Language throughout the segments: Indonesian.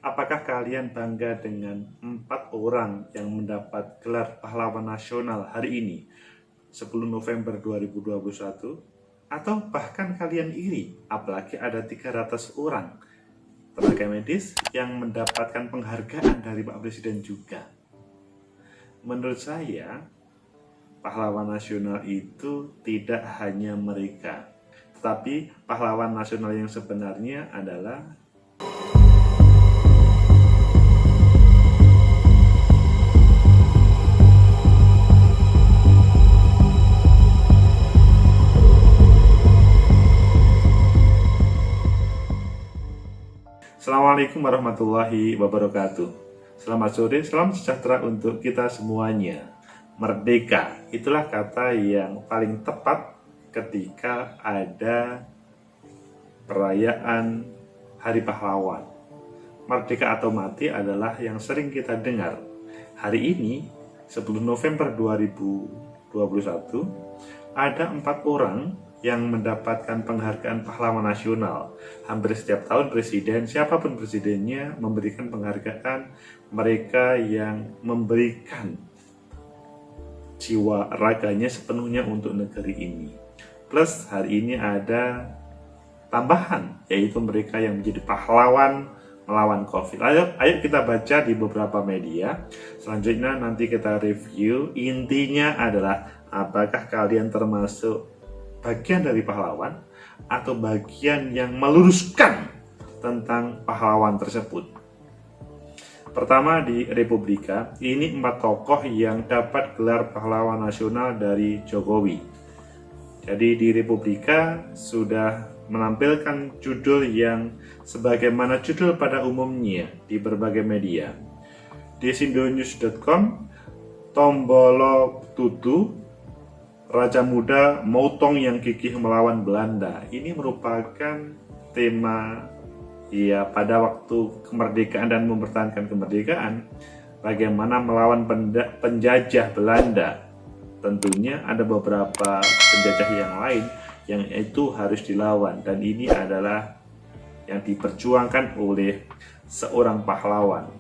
Apakah kalian bangga dengan 4 orang yang mendapat gelar pahlawan nasional hari ini, 10 November 2021? Atau bahkan kalian iri, apalagi ada 300 orang tenaga medis yang mendapatkan penghargaan dari Pak Presiden juga? Menurut saya, pahlawan nasional itu tidak hanya mereka, tetapi pahlawan nasional yang sebenarnya adalah Assalamualaikum warahmatullahi wabarakatuh. Selamat sore, salam sejahtera untuk kita semuanya. Merdeka, itulah kata yang paling tepat ketika ada perayaan Hari Pahlawan. Merdeka atau mati adalah yang sering kita dengar. Hari ini, 10 November 2021, ada 4 orang yang mendapatkan penghargaan pahlawan nasional. Hampir setiap tahun presiden, siapapun presidennya, memberikan penghargaan mereka yang memberikan jiwa raganya sepenuhnya untuk negeri ini. Plus hari ini ada tambahan, yaitu mereka yang menjadi pahlawan melawan COVID. Ayo kita baca di beberapa media. Selanjutnya nanti kita review. Intinya adalah apakah kalian termasuk bagian dari pahlawan atau bagian yang meluruskan tentang pahlawan tersebut. Pertama di Republika, ini 4 tokoh yang dapat gelar pahlawan nasional dari Jokowi. Jadi di Republika sudah menampilkan judul yang sebagaimana judul pada umumnya di berbagai media. Di sindonews.com, Tombolo Tutu, Raja Muda Motong yang gigih melawan Belanda. Ini merupakan tema pada waktu kemerdekaan dan mempertahankan kemerdekaan, bagaimana melawan penjajah Belanda. Tentunya ada beberapa penjajah yang lain yang itu harus dilawan, dan ini adalah yang diperjuangkan oleh seorang pahlawan.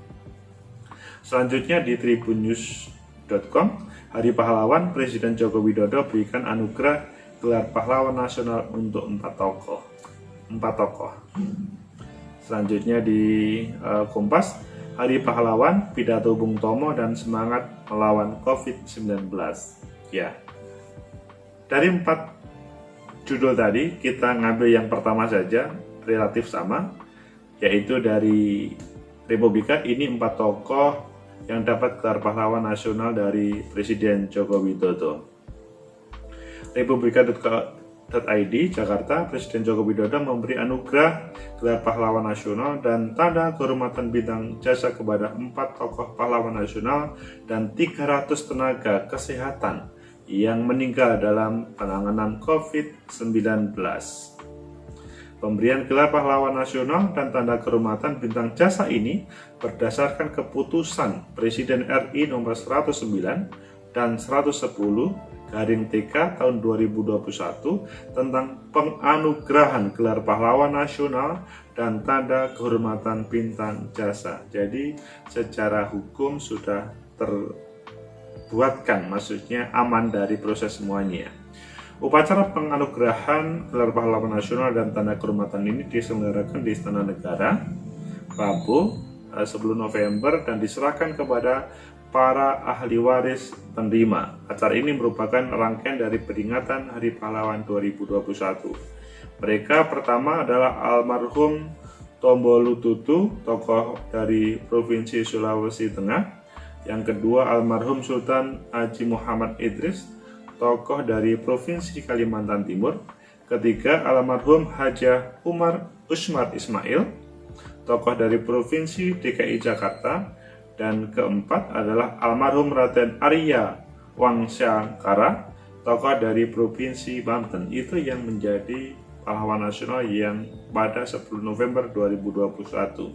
Selanjutnya di tribunnews.com, Hari Pahlawan, Presiden Joko Widodo berikan anugerah gelar pahlawan nasional untuk 4 tokoh. Selanjutnya di Kompas, Hari Pahlawan, pidato Bung Tomo dan semangat melawan COVID-19. Ya, dari 4 judul tadi kita ngambil yang pertama saja, relatif sama, yaitu dari Republika. Ini 4 tokoh yang dapat gelar pahlawan nasional dari Presiden Joko Widodo. Republika.id, Jakarta, Presiden Joko Widodo memberi anugerah gelar pahlawan nasional dan tanda kehormatan bintang jasa kepada 4 tokoh pahlawan nasional dan 300 tenaga kesehatan yang meninggal dalam penanganan COVID-19. Pemberian gelar pahlawan nasional dan tanda kehormatan bintang jasa ini berdasarkan keputusan Presiden RI nomor 109 dan 110/TK tahun 2021 tentang penganugerahan gelar pahlawan nasional dan tanda kehormatan bintang jasa. Jadi secara hukum sudah terbuatkan, maksudnya aman dari proses semuanya. Upacara penganugerahan gelar pahlawan nasional dan tanda kehormatan ini diselenggarakan di Istana Negara Rabu 10 November dan diserahkan kepada para ahli waris penerima. Acara ini merupakan rangkaian dari peringatan Hari Pahlawan 2021. Mereka pertama adalah almarhum Tombolo Tutu, tokoh dari Provinsi Sulawesi Tengah. Yang kedua almarhum Sultan Haji Muhammad Idris, tokoh dari Provinsi Kalimantan Timur. Ketiga, almarhum Hajah Umar Usmar Ismail, tokoh dari Provinsi DKI Jakarta. Dan keempat adalah almarhum Raden Arya Wangsyangkara, tokoh dari Provinsi Banten. Itu yang menjadi pahlawan nasional yang pada 10 November 2021.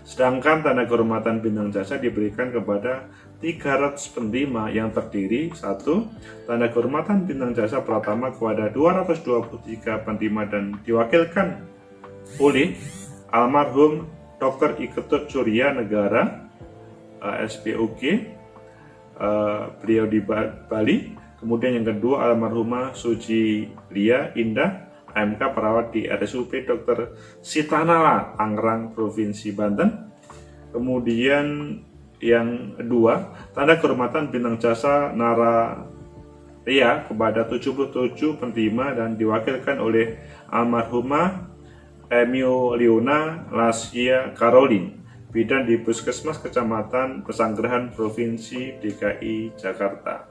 Sedangkan tanda kehormatan bintang jasa diberikan kepada 300 penerima yang terdiri 1. Tanda kehormatan bintang jasa pertama kepada 223 penerima dan diwakilkan oleh almarhum Dr. Iketut Surya Negara, SPOG, beliau di Bali. Kemudian yang kedua almarhumah Suci Lia Indah, AMK perawat di RSUP Dr. Sitanala, Tangerang, Provinsi Banten. Kemudian yang kedua, tanda kehormatan bintang jasa Nararia kepada 77 penerima dan diwakilkan oleh almarhumah Leona Lasia Caroline, bidan di Puskesmas Kecamatan Pesanggerahan, Provinsi DKI Jakarta.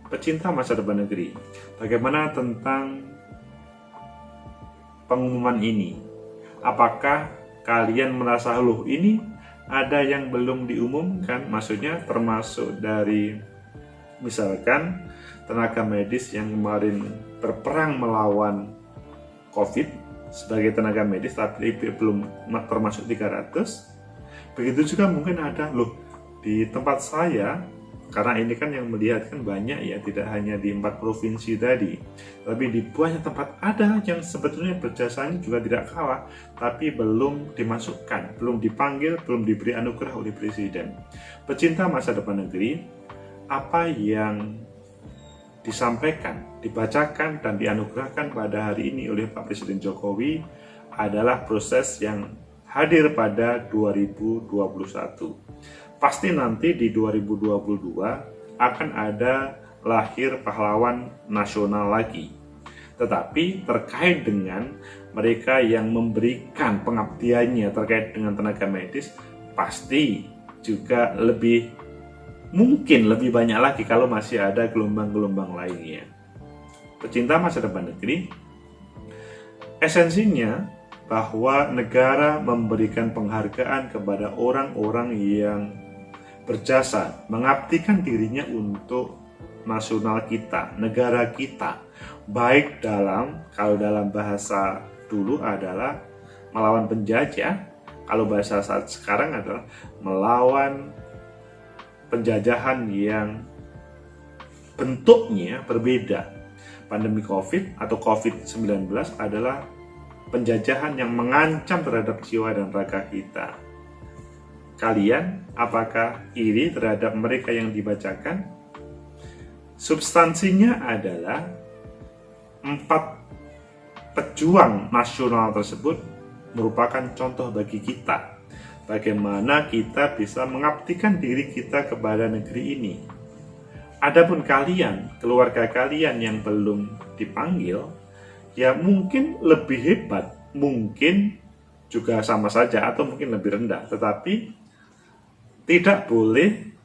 Pecinta masa depan negeri, bagaimana tentang pengumuman ini? Apakah kalian merasa, loh ini ada yang belum diumumkan? Maksudnya termasuk dari misalkan tenaga medis yang kemarin berperang melawan COVID sebagai tenaga medis tapi belum termasuk 300. Begitu juga mungkin ada, loh di tempat saya, karena ini kan yang melihat kan banyak ya, tidak hanya di 4 provinsi tadi, tapi di banyak tempat ada yang sebetulnya berjasanya juga tidak kalah, tapi belum dimasukkan, belum dipanggil, belum diberi anugerah oleh Presiden. Pecinta masa depan negeri, apa yang disampaikan, dibacakan, dan dianugerahkan pada hari ini oleh Pak Presiden Jokowi adalah proses yang hadir pada 2021. Pasti nanti di 2022 akan ada lahir pahlawan nasional lagi. Tetapi terkait dengan mereka yang memberikan pengabdiannya terkait dengan tenaga medis, pasti juga mungkin lebih banyak lagi kalau masih ada gelombang-gelombang lainnya. Pecinta masa depan negeri, esensinya bahwa negara memberikan penghargaan kepada orang-orang yang berjasa, mengabdikan dirinya untuk nasional kita, negara kita, baik kalau dalam bahasa dulu adalah melawan penjajah, kalau bahasa saat sekarang adalah melawan penjajahan yang bentuknya berbeda. Pandemi COVID atau COVID-19 adalah penjajahan yang mengancam terhadap jiwa dan raga kita. Kalian apakah iri terhadap mereka yang dibacakan? Substansinya adalah 4 pejuang nasional tersebut merupakan contoh bagi kita, bagaimana kita bisa mengabdikan diri kita kepada negeri ini. Adapun kalian, keluarga kalian yang belum dipanggil, ya mungkin lebih hebat, mungkin juga sama saja atau mungkin lebih rendah, tetapi tidak boleh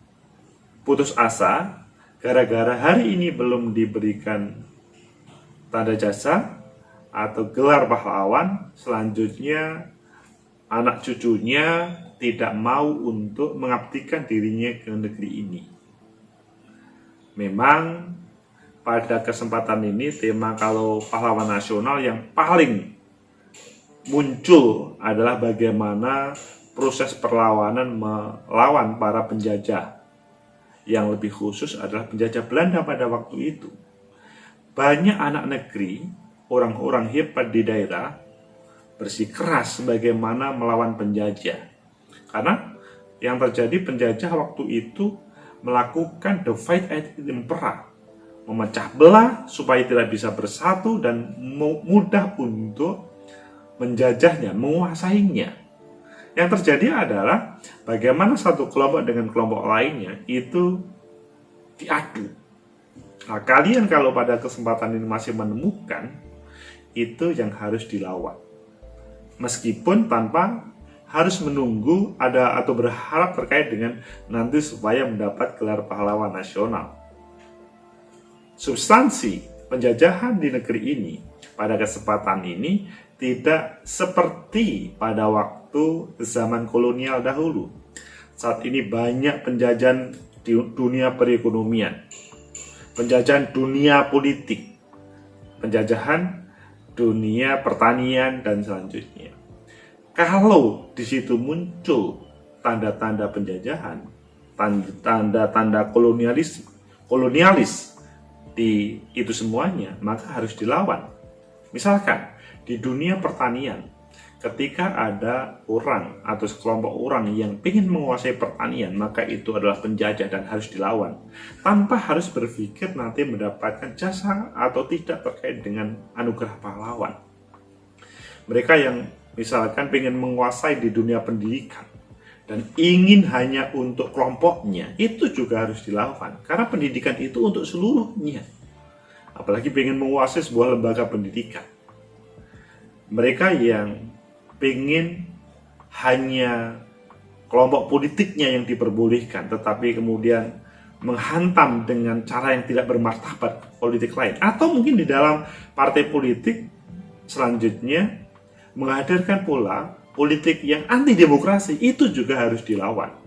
putus asa gara-gara hari ini belum diberikan tanda jasa atau gelar pahlawan, selanjutnya anak cucunya tidak mau untuk mengabdikan dirinya ke negeri ini. Memang pada kesempatan ini tema kalau pahlawan nasional yang paling muncul adalah bagaimana proses perlawanan melawan para penjajah. Yang lebih khusus adalah penjajah Belanda pada waktu itu. Banyak anak negeri, orang-orang hebat di daerah bersikeras bagaimana melawan penjajah. Karena yang terjadi, penjajah waktu itu melakukan divide and impera, memecah belah supaya tidak bisa bersatu dan mudah untuk menjajahnya, menguasainya. Yang terjadi adalah bagaimana satu kelompok dengan kelompok lainnya itu diadu. Nah, kalian kalau pada kesempatan ini masih menemukan, itu yang harus dilawan. Meskipun tanpa harus menunggu ada atau berharap terkait dengan nanti supaya mendapat gelar pahlawan nasional. Substansi penjajahan di negeri ini pada kesempatan ini tidak seperti pada waktu zaman kolonial dahulu. Saat ini banyak penjajahan di dunia perekonomian, penjajahan dunia politik, penjajahan dunia pertanian, dan selanjutnya. Kalau di situ muncul tanda-tanda penjajahan, tanda-tanda kolonialis di itu semuanya, maka harus dilawan. Misalkan di dunia pertanian, ketika ada orang atau sekelompok orang yang ingin menguasai pertanian, maka itu adalah penjajah dan harus dilawan, tanpa harus berpikir nanti mendapatkan jasa atau tidak terkait dengan anugerah pahlawan. Mereka yang misalkan ingin menguasai di dunia pendidikan dan ingin hanya untuk kelompoknya, itu juga harus dilawan, karena pendidikan itu untuk seluruhnya. Apalagi ingin menguasai sebuah lembaga pendidikan. Mereka yang ingin hanya kelompok politiknya yang diperbolehkan, tetapi kemudian menghantam dengan cara yang tidak bermartabat politik lain, atau mungkin di dalam partai politik selanjutnya menghadirkan pula politik yang anti demokrasi, itu juga harus dilawan.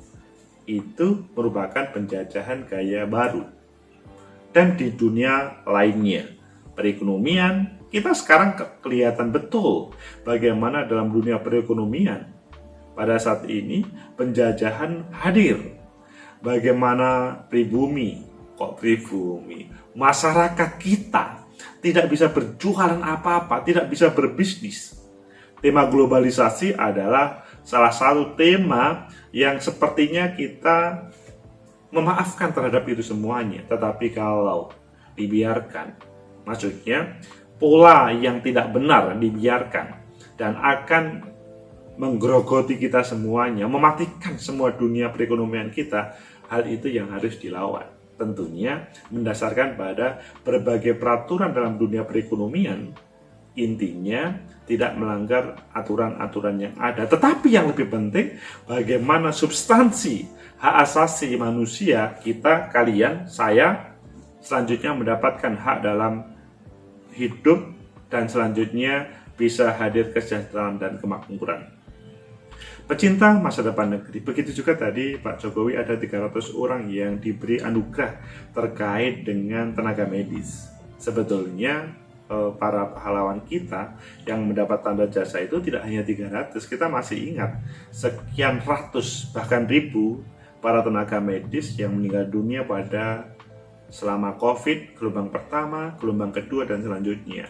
Itu merupakan penjajahan gaya baru. Dan di dunia lainnya, perekonomian, kita sekarang kelihatan betul bagaimana dalam dunia perekonomian pada saat ini penjajahan hadir. Bagaimana pribumi, masyarakat kita tidak bisa berjualan apa-apa, tidak bisa berbisnis. Tema globalisasi adalah salah satu tema yang sepertinya kita memaafkan terhadap itu semuanya. Tetapi kalau dibiarkan, maksudnya pola yang tidak benar dibiarkan dan akan menggerogoti kita semuanya, mematikan semua dunia perekonomian kita, hal itu yang harus dilawan. Tentunya mendasarkan pada berbagai peraturan dalam dunia perekonomian, intinya tidak melanggar aturan-aturan yang ada. Tetapi yang lebih penting, bagaimana substansi hak asasi manusia kita, kalian, saya, selanjutnya mendapatkan hak dalam hidup, dan selanjutnya bisa hadir kesejahteraan dan kemakmuran. Pecinta masa depan negeri, begitu juga tadi Pak Jokowi ada 300 orang yang diberi anugerah terkait dengan tenaga medis. Sebetulnya para pahlawan kita yang mendapat tanda jasa itu tidak hanya 300, kita masih ingat sekian ratus bahkan ribu para tenaga medis yang meninggal dunia pada selama COVID, gelombang pertama, gelombang kedua, dan selanjutnya.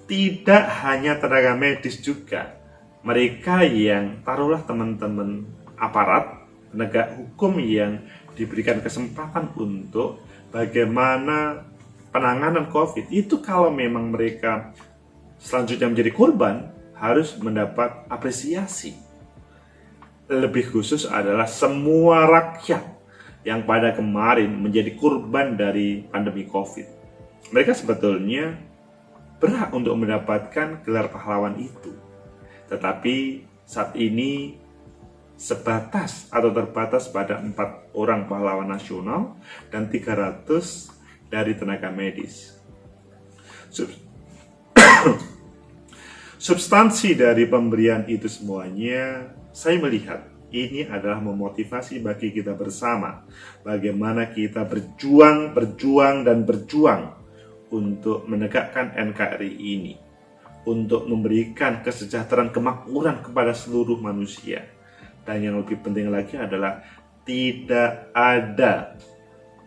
Tidak hanya tenaga medis juga, mereka yang taruhlah teman-teman aparat, penegak hukum yang diberikan kesempatan untuk bagaimana penanganan COVID, itu kalau memang mereka selanjutnya menjadi korban, harus mendapat apresiasi. Lebih khusus adalah semua rakyat yang pada kemarin menjadi korban dari pandemi COVID. Mereka sebetulnya berhak untuk mendapatkan gelar pahlawan itu. Tetapi saat ini sebatas atau terbatas pada 4 orang pahlawan nasional dan 300 dari tenaga medis. Substansi dari pemberian itu semuanya, saya melihat ini adalah memotivasi bagi kita bersama, bagaimana kita berjuang untuk menegakkan NKRI ini, untuk memberikan kesejahteraan kemakmuran kepada seluruh manusia. Dan yang lebih penting lagi adalah tidak ada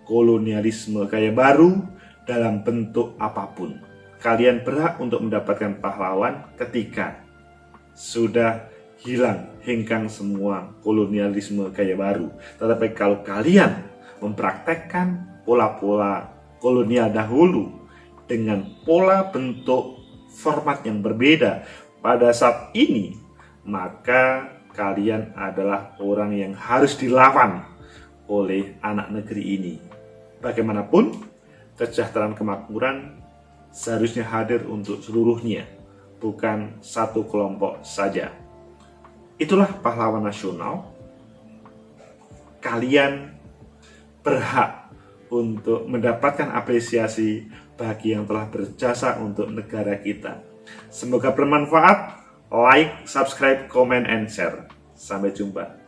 kolonialisme gaya baru dalam bentuk apapun. Kalian berhak untuk mendapatkan pahlawan ketika sudah hilang hengkang semua kolonialisme gaya baru. Tetapi kalau kalian mempraktekkan pola-pola kolonial dahulu dengan pola bentuk format yang berbeda pada saat ini, maka kalian adalah orang yang harus dilawan oleh anak negeri ini. Bagaimanapun, kesejahteraan kemakmuran seharusnya hadir untuk seluruhnya, bukan satu kelompok saja. Itulah pahlawan nasional. Kalian berhak untuk mendapatkan apresiasi bagi yang telah berjasa untuk negara kita. Semoga bermanfaat. Like, subscribe, comment, and share. Sampai jumpa.